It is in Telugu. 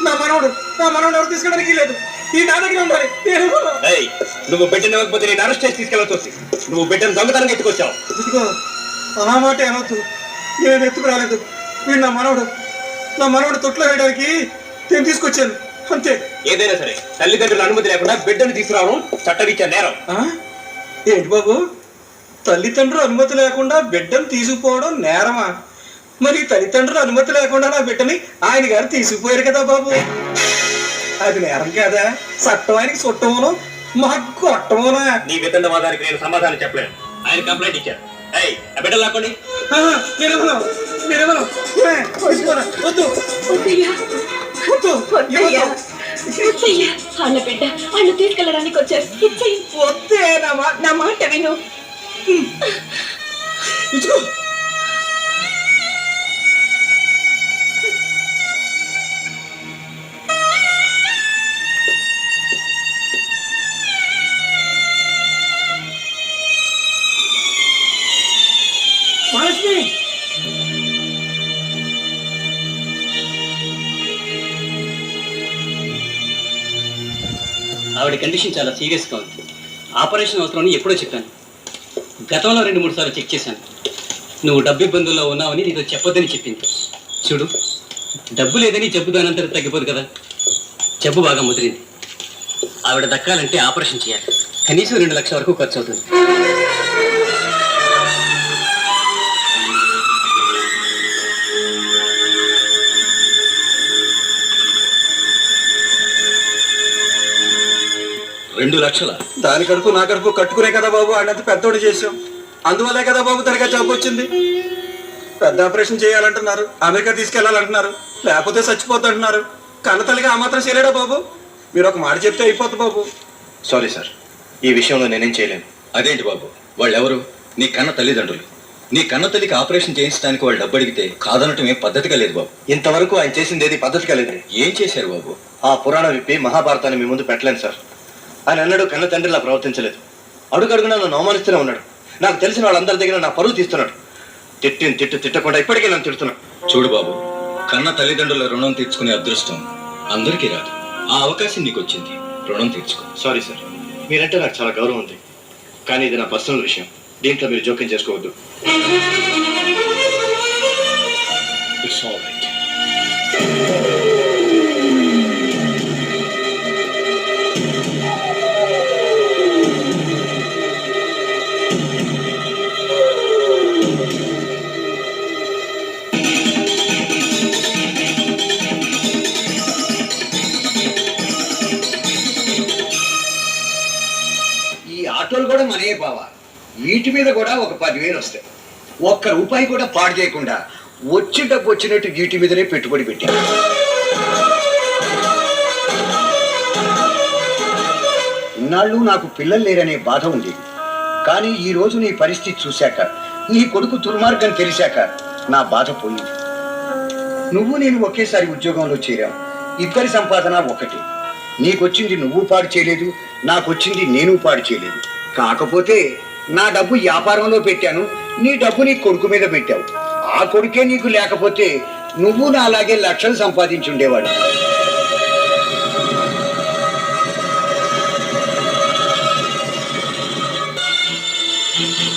నా మనవడు ఎవరు తీసుకోవడానికి లేదు. ఈ నా దగ్గర ఉండాలి. నువ్వు బిడ్డను ఇవ్వకపోతే నేను అరెస్ట్ చేసి తీసుకెళ్ళాల్సి వస్తుంది. నువ్వు బిడ్డను దొంగతనం ఎత్తుకొచ్చావు. ఇదిగో ఆ మాట అనవద్దు. నేను ఎత్తుకు రాలేదు. వీడు నా మనవడు తొట్లో వేయడానికి నేను తీసుకొచ్చాను అంతే. ఏదైనా సరే తల్లిదండ్రుల అనుమతి లేకుండా బిడ్డను తీసుకురావడం చట్టరీత్యా నేరం. ఏంటి బాబు, తల్లిదండ్రుల అనుమతి లేకుండా బిడ్డను తీసుకుపోవడం నేరమా? మరి తల్లిదండ్రుల అనుమతి లేకుండా నా బిడ్డని ఆయన గారు తీసుకుపోయారు కదా బాబు, అది నేరం కాదా? చట్టం ఆయనకి చుట్టమును మాకు కొట్టమునా? నీ వితండవాదానికి నేను సమాధానం చెప్పలేను. ఆయన కంప్లైంట్ ఇచ్చారు. ఆ బిడ్డలు లాక్కోండి. వాళ్ళ బిడ్డ వాళ్ళు తీసుకెళ్ళడానికి వచ్చారు. వద్దే నా మాట విను. ఇచ్చుకో. మహాలక్ష్మి, ఆవిడ కండిషన్ చాలా సీరియస్గా ఉంది. ఆపరేషన్ అవసరం ఎప్పుడో చెప్పాను. గతంలో 2-3 సార్లు చెక్ చేశాను. నువ్వు డబ్బు ఇబ్బందుల్లో ఉన్నావని నీతో చెప్పొద్దని చెప్పింది. చూడు, డబ్బు లేదని జబ్బు దానంతరం తగ్గిపోదు కదా. జబ్బు బాగా ముదిరింది. ఆవిడ దక్కాలంటే ఆపరేషన్ చేయాలి. కనీసం 2 లక్షల వరకు ఖర్చు అవుతుంది. $2 లక్షల? దాని కడుపు నా కడుపు కట్టుకునే కదా బాబు ఆయనంత పెద్దోడు చేసాం. అందువల్లే కదా బాబు తనగా జబ్బు వచ్చింది. పెద్ద ఆపరేషన్ చేయాలంటున్నారు, అమెరికా తీసుకెళ్లాలంటున్నారు, లేకపోతే చచ్చిపోతుంటున్నారు. కన్నతల్లిగా ఆ మాత్రం చేయలేడా బాబు? మీరు ఒక మాట చెప్తే అయిపోతుంది బాబు. సారీ సార్, ఈ విషయంలో నేనేం చేయలేను. అదేంటి బాబు, వాళ్ళెవరు? నీ కన్న తల్లిదండ్రులు. నీ కన్న తల్లికి ఆపరేషన్ చేయించడానికి వాళ్ళు డబ్బు అడిగితే కాదనటం ఏం పద్ధతిగా లేదు బాబు. ఇంతవరకు ఆయన చేసింది ఏది పద్ధతిగా లేదు. ఏం చేశారు బాబు? ఆ పురాణం విప్పి మహాభారతాన్ని మీ ముందు పెట్టలేను సార్. ఆయన అన్నాడు కన్న తండ్రిలా ప్రవర్తించలేదు. అడుగడుగునా నన్ను అవమానిస్తూనే ఉన్నాడు. నాకు తెలిసిన వాళ్ళందరి దగ్గర నా పరువు తీస్తున్నాడు. తిట్టకుండా ఇప్పటికే నన్ను తిడుతున్నాడు. చూడు బాబు, కన్న తల్లిదండ్రుల రుణం తీర్చుకునే అదృష్టం అందరికీ రాదు. ఆ అవకాశం నీకు వచ్చింది, రుణం తీర్చుకో. సారీ సార్, మీరంటే నాకు చాలా గౌరవం ఉంది. కానీ ఇది నా పర్సనల్ విషయం. దీంట్లో మీరు జోక్యం చేసుకోవద్దు. It's all right. ఆటోలు కూడా మనయే బావా. వీటి మీద కూడా ఒక 10,000 వస్తాయి. ₹1 కూడా పాడు చేయకుండా వచ్చి డబ్బు వచ్చినట్టు వీటి మీదనే పెట్టుబడి పెట్టి. ఇన్నాళ్ళు నాకు పిల్లలు లేరనే బాధ ఉంది. కానీ ఈ రోజు నీ పరిస్థితి చూశాక, నీ కొడుకు దుర్మార్గం తెలిసాక నా బాధ పోయింది. నువ్వు నేను ఒకేసారి ఉద్యోగంలో చేరాం. ఇద్దరి సంపాదన ఒకటి. నీకొచ్చింది నువ్వు పాడు చేయలేదు, నాకొచ్చింది నేను పాడు చేయలేదు. కాకపోతే నా డబ్బు వ్యాపారంలో పెట్టాను, నీ డబ్బు నీ కొడుకు మీద పెట్టావు. ఆ కొడుకే నీకు లేకపోతే నువ్వు నా అలాగే లక్షలు సంపాదించి ఉండేవాడు.